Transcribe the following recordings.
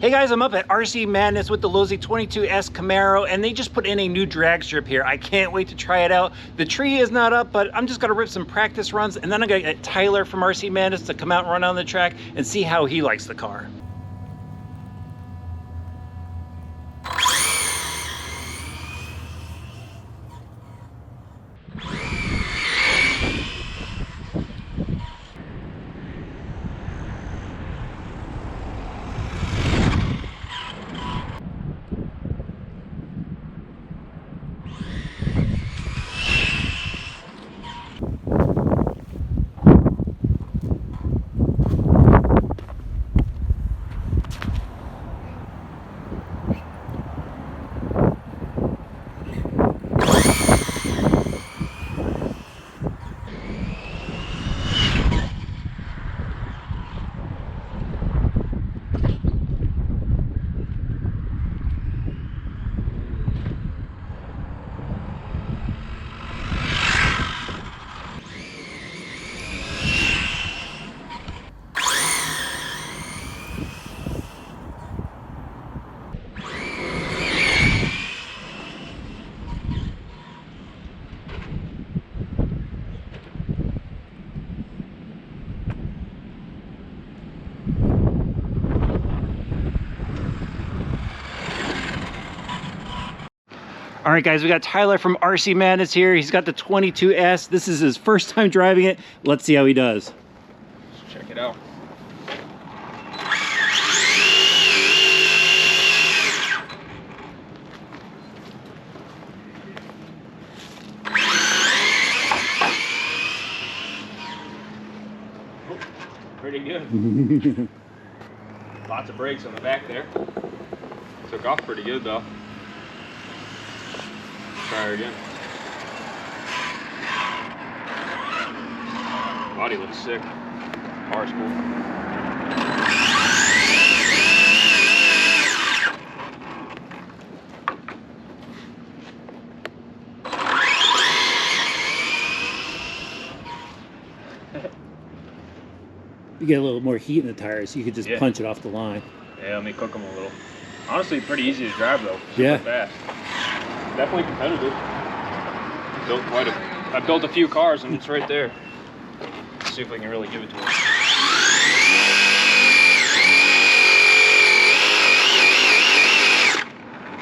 Hey guys, I'm up at RC Madness with the Losi 22S Camaro, and they just put in a new drag strip here. I can't wait to try it out. The tree is not up, but I'm just gonna rip some practice runs, and then I'm gonna get Tyler from RC Madness to come out and run on the track and see how he likes the car. All right, guys, we got Tyler from RC Madness here. He's got the 22S. This is his first time driving it. Let's see how he does. Let's check it out. Pretty good. Lots of brakes on the back there. Took off pretty good though. Try her again. Body looks sick. Car's cool. You get a little more heat in the tires, so you could just punch it off the line. Yeah, let me cook them a little. Honestly, pretty easy to drive though. Super fast. Definitely competitive. I built a few cars and it's right there. Let's see if I can really give it to him.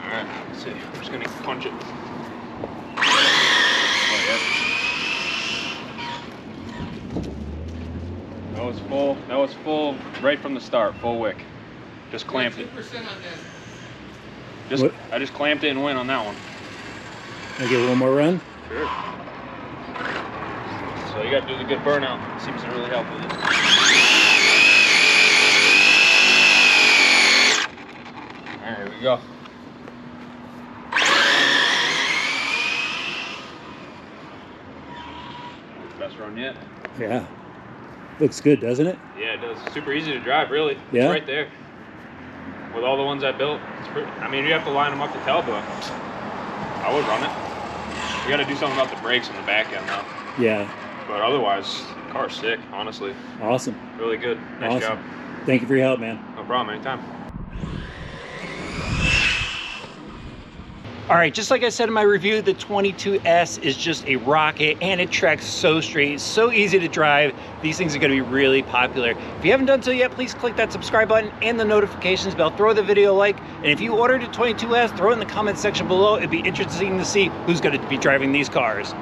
Alright, let's see. I'm just gonna punch it. Oh yeah. That was full. That was full right from the start, full wick. Just clamped it. I just clamped it and went on that one. I'll give it one more run. Sure. So you got to do the good burnout. It seems to really help with it. All right, here we go. Best run yet. Yeah. Looks good, doesn't it? Yeah, it does. Super easy to drive, really. Yeah. It's right there. With all the ones I built, it's pretty, I mean, you have to line them up to tell, but I would run it. We got to do something about the brakes on the back end, though. Yeah. But otherwise, the car's sick, honestly. Awesome. Really good. Nice job. Thank you for your help, man. No problem, anytime. All right, just like I said in my review, the 22S is just a rocket and it tracks so straight, so easy to drive. These things are gonna be really popular. If you haven't done so yet, please click that subscribe button and the notifications bell. Throw the video a like, and if you ordered a 22S, throw it in the comment section below. It'd be interesting to see who's gonna be driving these cars.